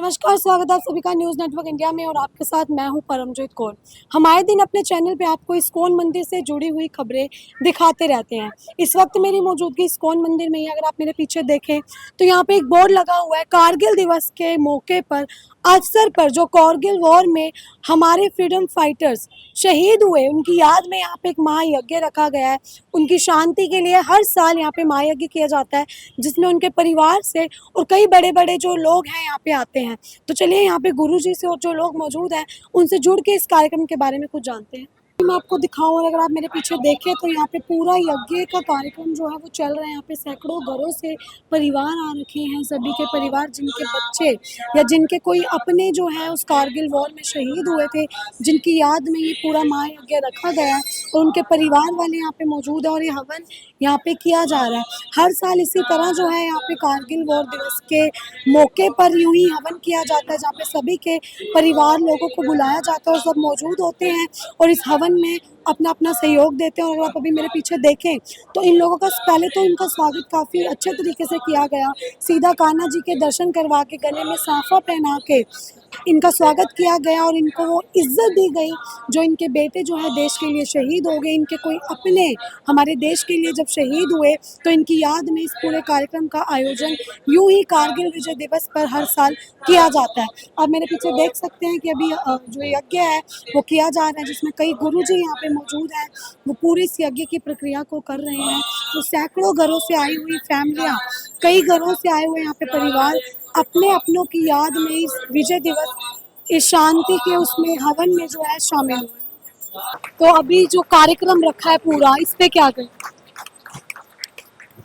नमस्कार, स्वागत है आप सभी का न्यूज़ नेटवर्क इंडिया में और आपके साथ मैं हूं परमजीत कौर। हम आए दिन अपने चैनल पे आपको इस्कॉन मंदिर से जुड़ी हुई खबरें दिखाते रहते हैं। इस वक्त मेरी मौजूदगी इस्कॉन मंदिर में ही। अगर आप मेरे पीछे देखें तो यहाँ पे एक बोर्ड लगा हुआ है। कारगिल दिवस के मौके पर, अवसर पर, जो कारगिल वॉर में हमारे फ्रीडम फाइटर्स शहीद हुए, उनकी याद में यहाँ पे एक महायज्ञ रखा गया है। उनकी शांति के लिए हर साल यहाँ पे महायज्ञ किया जाता है, जिसमें उनके परिवार से और कई बड़े बड़े जो लोग हैं यहाँ पे आते हैं। तो चलिए यहाँ पे गुरुजी से और जो लोग मौजूद हैं उनसे जुड़ के इस कार्यक्रम के बारे में कुछ जानते हैं। मैं आपको दिखाऊं, और अगर आप मेरे पीछे देखें तो यहाँ पे पूरा यज्ञ का कार्यक्रम जो है वो चल रहा है। यहाँ पे सैकड़ों घरों से परिवार आ रखे हैं, सभी के परिवार जिनके बच्चे या जिनके कोई अपने जो है उस कारगिल वॉर में शहीद हुए थे, जिनकी याद में ये पूरा महायज्ञ रखा गया है और उनके परिवार वाले यहाँ पे मौजूद है और ये हवन यहाँ पे किया जा रहा है। हर साल इसी तरह जो है यहाँ पे कारगिल वॉर दिवस के मौके पर यूं ही हवन किया जाता है, जहाँ पे सभी के परिवार लोगों को बुलाया जाता है और सब मौजूद होते हैं और इस हवन में अपना अपना सहयोग देते हैं। और अगर आप अभी मेरे पीछे देखें तो इन लोगों का पहले तो इनका स्वागत काफ़ी अच्छे तरीके से किया गया। सीधा कान्हा जी के दर्शन करवा के, गले में साफा पहना के इनका स्वागत किया गया और इनको वो इज्जत दी गई जो इनके बेटे जो है देश के लिए शहीद हो गए। इनके कोई अपने हमारे देश के लिए जब शहीद हुए तो इनकी याद में इस पूरे कार्यक्रम का आयोजन यूं ही कारगिल विजय दिवस पर हर साल किया जाता है। आप मेरे पीछे देख सकते हैं कि अभी जो यज्ञ है वो किया जा रहा है, जिसमें कई गुरुजी यहाँ पे मौजूद हैं। वो पूरी इस यज्ञ की प्रक्रिया को कर रहे हैं। तो सैकड़ों घरों से आई हुई फैमिलियाँ, कई घरों से आए हुए यहाँ पे परिवार अपने अपनों की याद में इस विजय दिवस, इस शांति के उसमें हवन में जो है शामिल हुए। तो अभी जो कार्यक्रम रखा है पूरा, इस पे क्या कहें?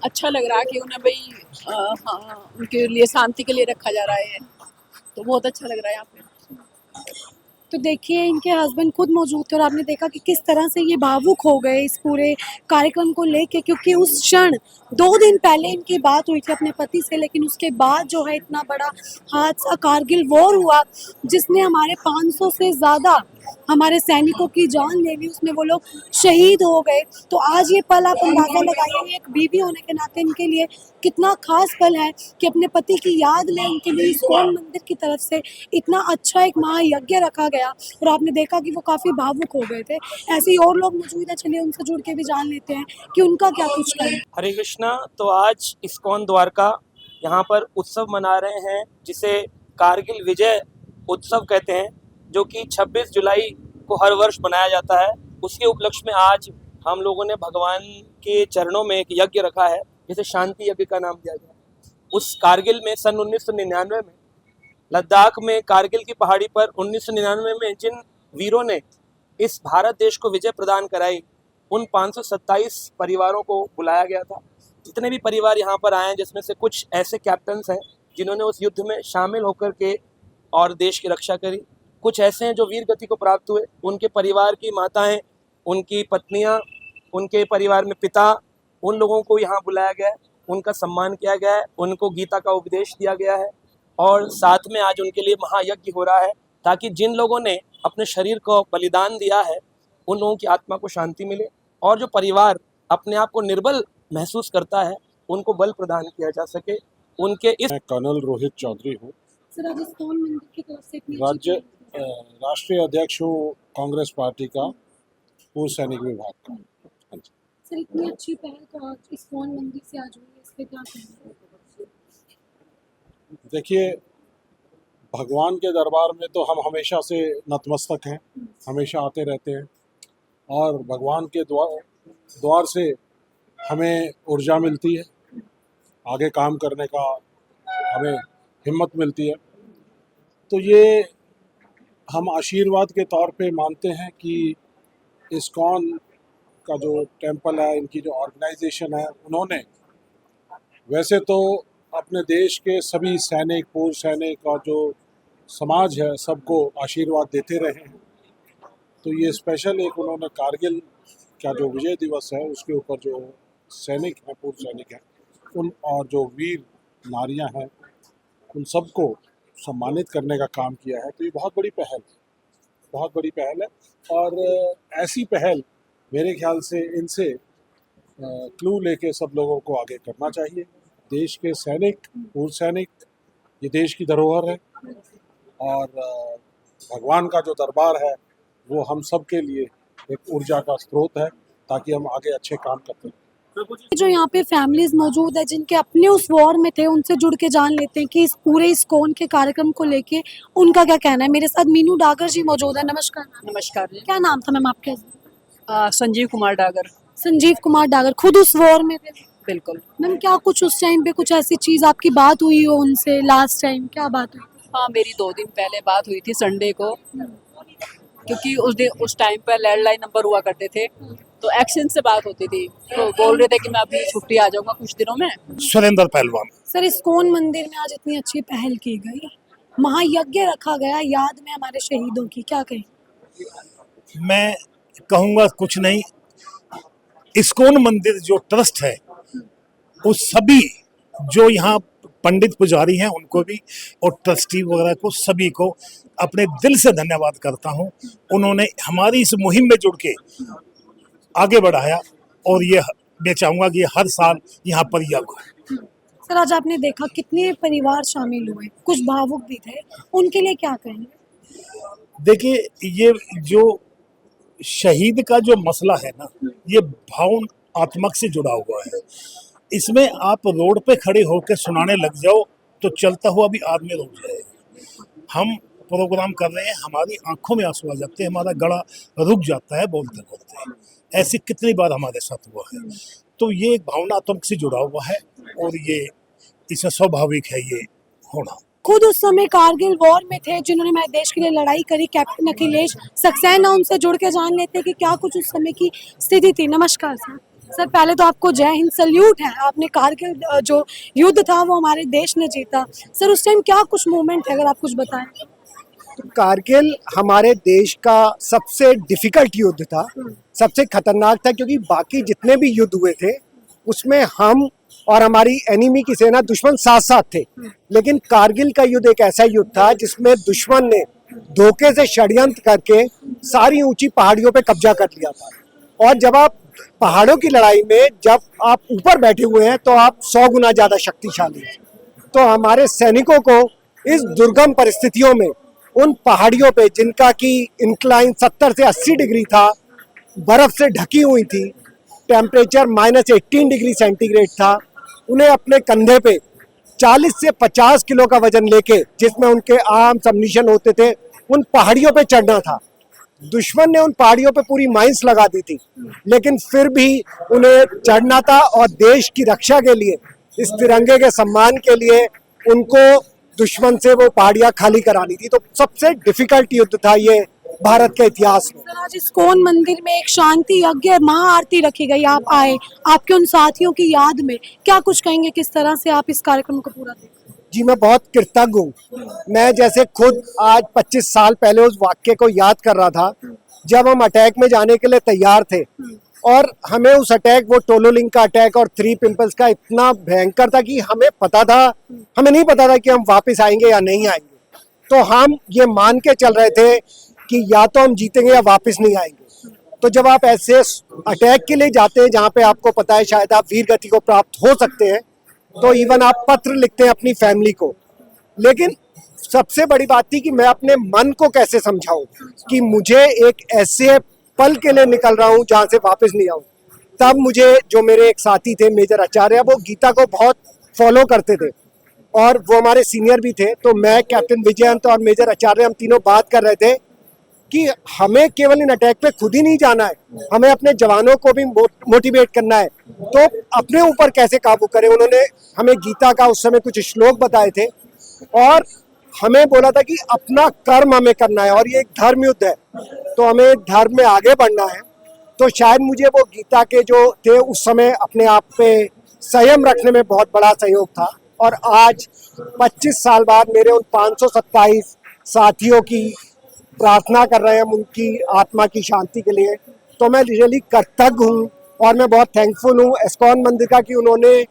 अच्छा लग रहा है कि उन्हें भाई हाँ, उनके लिए शांति के लिए रखा जा रहा है, तो बहुत अच्छा लग रहा है यहाँ पे। तो देखिए इनके हस्बैंड खुद मौजूद थे और आपने देखा कि किस तरह से ये भावुक हो गए इस पूरे कार्यक्रम को लेके, क्योंकि उस क्षण 2 दिन पहले इनकी बात हुई थी अपने पति से, लेकिन उसके बाद जो है इतना बड़ा हादसा कारगिल वॉर हुआ जिसने हमारे 500 से ज़्यादा हमारे सैनिकों की जान ले ली, उसमें वो लोग शहीद हो गए। तो आज ये पल आप अंदाज़ा लगाइए, एक बीवी होने के नाते इनके लिए कितना खास पल है कि अपने पति की याद में उनके लिए इस्कॉन मंदिर की तरफ से इतना अच्छा एक महायज्ञ रखा गया और आपने देखा कि वो काफ़ी भावुक हो गए थे। ऐसे ही और लोग मौजूद हैं, चलिए उनसे जुड़ के भी जान लेते हैं कि उनका क्या कुछ कहना है। हरे कृष्णा। तो आज इस्कॉन द्वारका यहाँ पर उत्सव मना रहे हैं, जिसे कारगिल विजय उत्सव कहते हैं, जो कि 26 जुलाई को हर वर्ष मनाया जाता है। उसके उपलक्ष्य में आज हम लोगों ने भगवान के चरणों में एक यज्ञ रखा है, जिसे शांति यज्ञ का नाम दिया गया। उस कारगिल में सन 1999 में लद्दाख में कारगिल की पहाड़ी पर 1999 में जिन वीरों ने इस भारत देश को विजय प्रदान कराई, उन 527 परिवारों को बुलाया गया था। जितने भी परिवार यहाँ पर आए हैं, जिसमें से कुछ ऐसे कैप्टन्स हैं जिन्होंने उस युद्ध में शामिल होकर के और देश की रक्षा करी, कुछ ऐसे हैं जो वीर गति को प्राप्त हुए, उनके परिवार की माताएं, उनकी पत्नियां, उनके परिवार में पिता, उन लोगों को यहाँ बुलाया गया है, उनका सम्मान किया गया है, उनको गीता का उपदेश दिया गया है और साथ में आज उनके लिए महायज्ञ हो रहा है, ताकि जिन लोगों ने अपने शरीर को बलिदान दिया है उन लोगों की आत्मा को शांति मिले और जो परिवार अपने आप को निर्बल महसूस करता है उनको बल प्रदान किया जा सके। उनके इस मैं कर्नल रोहित चौधरी हूँ, राज्य राष्ट्रीय अध्यक्ष हूँ कांग्रेस पार्टी का पूर्व सैनिक विभाग का। सर, इतनी अच्छी पहल तो आज इस्कॉन मंदिर से आज हुई है, इस पे क्या कहना है? देखिए, भगवान के दरबार में तो हम हमेशा से नतमस्तक हैं, हमेशा आते रहते हैं और भगवान के द्वार से हमें ऊर्जा मिलती है, आगे काम करने का हमें हिम्मत मिलती है। तो ये हम आशीर्वाद के तौर पे मानते हैं कि इस्कॉन का जो टेम्पल है, इनकी जो ऑर्गेनाइजेशन है, उन्होंने वैसे तो अपने देश के सभी सैनिक, पूर्व सैनिक और जो समाज है सबको आशीर्वाद देते रहे हैं। तो ये स्पेशल एक उन्होंने कारगिल का जो विजय दिवस है उसके ऊपर जो सैनिक हैं, पूर्व सैनिक हैं, उन और जो वीर नारियां हैं, उन सबको सम्मानित करने का काम किया है। तो ये बहुत बड़ी पहल है, बहुत बड़ी पहल है और ऐसी पहल मेरे ख्याल से इनसे क्लू लेके सब लोगों को आगे करना चाहिए। देश के सैनिक, पूर्व सैनिक, ये देश की धरोहर है और भगवान का जो दरबार है वो हम सब के लिए एक ऊर्जा का स्रोत है, ताकि हम आगे अच्छे काम करते हैं। जो यहाँ पे फैमिलीज मौजूद है जिनके अपने उस वॉर में थे, उनसे जुड़ के जान लेते हैं कि इस पूरे इस्कॉन के कार्यक्रम को लेके उनका क्या कहना है। मेरे साथ मीनू डागर जी मौजूद है। नमस्कार मैम। नमस्कार जी। क्या नाम था मैम आपके? संजीव कुमार डागर। संजीव कुमार डागर। खुद उस वॉर में थे? बिल्कुल। मैम क्या कुछ उस टाइम पे कुछ ऐसी चीज आपकी बात हुई हो उनसे लास्ट टाइम? क्या बात हुई? हाँ, मेरी 2 दिन पहले बात हुई थी संडे को, क्योंकि उस टाइम पर लैंडलाइन नंबर हुआ करते थे, तो एक्शन से बात होती थी। तो बोल रहे थे कि मैं अभी छुट्टी आ जाऊंगा कुछ दिनों में। सुरेंद्र पहलवान। सर, इस्कॉन मंदिर में आज इतनी अच्छी पहल की गई, महायज्ञ रखा गया याद में हमारे शहीदों की, क्या कहें? मैं कहूँगा कुछ नहीं, इस्कॉन मंदिर जो ट्रस्ट है उस सभी जो यहाँ पंडित पुजारी हैं उनको भी और ट्रस्टी वगैरह को सभी को अपने दिल से धन्यवाद करता हूँ। उन्होंने हमारी इस मुहिम में जुड़ के आगे बढ़ाया और ये मैं चाहूँगा कि हर साल यहाँ पर यज्ञ हो। सर, आज आपने देखा कितने परिवार शामिल हुए, कुछ भावुक भी थे, उनके लिए क्या कहेंगे? देखिए, ये जो शहीद का जो मसला है ना, ये भावनात्मक से जुड़ा हुआ है। इसमें आप रोड पे खड़े होकर सुनाने लग जाओ तो चलता हुआ भी आदमी रुक जाएगा। हम प्रोग्राम कर रहे हैं, हमारी आंखों में आंसू आ जाते हैं, हमारा गला रुक जाता है बोलते बोलते। ऐसे कितनी बार हमारे साथ हुआ है। तो ये एक भावनात्मक से जुड़ा हुआ है और ये इसमें स्वाभाविक है ये होना। खुद उस समय कारगिल वॉर में थे, जिन्होंने हमारे देश के लिए लड़ाई करी, कैप्टन अखिलेश सक्सेना, उनसे जुड़ के जान लेते हैं कि क्या कुछ उस समय की स्थिति थी। नमस्कार सर। सर, पहले तो आपको जय हिंद, सल्यूट है। आपने कारगिल जो युद्ध था वो हमारे देश ने जीता। सर, उस टाइम क्या कुछ मोमेंट है, अगर आप कुछ बताएं? तो कारगिल हमारे देश का सबसे डिफिकल्ट युद्ध था, सबसे खतरनाक था, क्योंकि बाकी जितने भी युद्ध हुए थे उसमें हम और हमारी एनिमी की सेना, दुश्मन साथ साथ थे। लेकिन कारगिल का युद्ध एक ऐसा युद्ध था जिसमें दुश्मन ने धोखे से षड्यंत्र करके सारी ऊंची पहाड़ियों पे कब्जा कर लिया था। और जब आप पहाड़ों की लड़ाई में जब आप ऊपर बैठे हुए हैं तो आप 100 गुना ज्यादा शक्तिशाली हैं। तो हमारे सैनिकों को इस दुर्गम परिस्थितियों में उन पहाड़ियों पे, जिनका की इंक्लाइन 70 से 80 डिग्री था, बर्फ से ढकी हुई थी, टेम्परेचर -18 डिग्री सेंटीग्रेड था, उन्हें अपने कंधे पे 40 से 50 किलो का वजन लेके, जिसमें उनके आर्म्स अम्युनिशन होते थे, उन पहाड़ियों पे चढ़ना था। दुश्मन ने उन पहाड़ियों पे पूरी माइंस लगा दी थी, लेकिन फिर भी उन्हें चढ़ना था और देश की रक्षा के लिए, इस तिरंगे के सम्मान के लिए उनको दुश्मन से वो पहाड़ियां खाली करानी थी। तो सबसे डिफिकल्ट युद्ध था ये भारत के इतिहास में। सर, आज इस्कॉन मंदिर में एक शांति यज्ञ महाआरती रखी गई, आप आए, आपके उन साथियों की याद में, क्या कुछ कहेंगे, किस तरह से आप इस कार्यक्रम को पूरा देखें? जी, मैं बहुत कृतज्ञ हूँ। मैं जैसे खुद आज 25 साल पहले उस वाक्य को याद कर रहा था, जब हम अटैक में जाने के लिए तैयार थे और हमें उस अटैक, वो टोलोलिंग का अटैक और 3 पिंपल्स का, इतना भयंकर था कि हमें नहीं पता था कि हम वापस आएंगे या नहीं आएंगे। तो हम ये मान के चल रहे थे कि या तो हम जीतेंगे या वापस नहीं आएंगे। तो जब आप ऐसे अटैक के लिए जाते हैं जहाँ पे आपको पता है शायद आप वीर गति को प्राप्त हो सकते हैं, तो इवन आप पत्र लिखते हैं अपनी फैमिली को। लेकिन सबसे बड़ी बात थी कि मैं अपने मन को कैसे समझाऊं कि मुझे एक ऐसे पल के लिए निकल रहा हूं जहां से वापस नहीं आऊं। तब मुझे, जो मेरे एक साथी थे मेजर आचार्य, वो गीता को बहुत फॉलो करते थे और वो हमारे सीनियर भी थे। तो मैं, कैप्टन विजयंत और मेजर आचार्य, हम तीनों बात कर रहे थे कि हमें केवल इन अटैक पे खुद ही नहीं जाना है, हमें अपने जवानों को भी मोटिवेट करना है। तो अपने ऊपर कैसे काबू करें। उन्होंने हमें गीता का उस समय कुछ श्लोक बताए थे और हमें बोला था कि अपना कर्म हमें करना है और ये एक धर्म युद्ध है, तो हमें धर्म में आगे बढ़ना है। तो शायद मुझे वो गीता के जो थे उस समय अपने आप पे संयम रखने में बहुत बड़ा सहयोग था। और आज 25 साल बाद मेरे उन 527 साथियों की प्रार्थना कर रहे हैं हम उनकी आत्मा की शांति के लिए। तो मैं रियली कृतज्ञ हूँ और मैं बहुत थैंकफुल हूँ इस्कॉन मंदिर का कि उन्होंने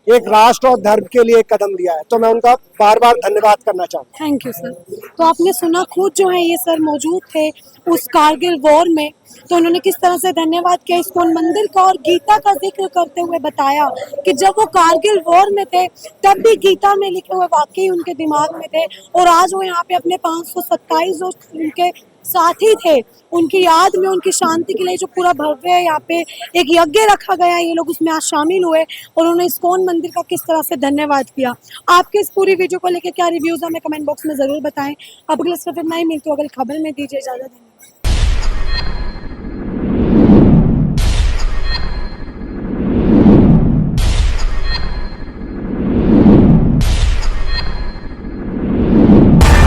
एक राष्ट्र और धर्म के लिए एक कदम लिया है, तो मैं उनका बार बार धन्यवाद करना चाहूँगा। Thank you sir. तो आपने सुना, खुद जो है ये सर मौजूद थे उस कारगिल वॉर में, तो उन्होंने किस तरह से धन्यवाद किया इस्कॉन मंदिर का और गीता का जिक्र करते हुए बताया कि जब वो कारगिल वॉर में थे तब भी गीता में लिखे हुए वाक्य उनके दिमाग में थे, और आज वो यहाँ पे अपने 527 जो उनके साथी थे उनकी याद में, उनकी शांति के लिए जो पूरा भव्य है यहाँ पे एक यज्ञ रखा गया है, ये लोग उसमें आज शामिल हुए और उन्होंने इस्कॉन मंदिर का किस तरह से धन्यवाद किया। आपके इस पूरी वीडियो को लेकर क्या रिव्यूज हमें कमेंट बॉक्स में जरूर बताएं। अब अगले सफर में ही मिलती हूँ अगली खबर में, दीजिए इजाजत।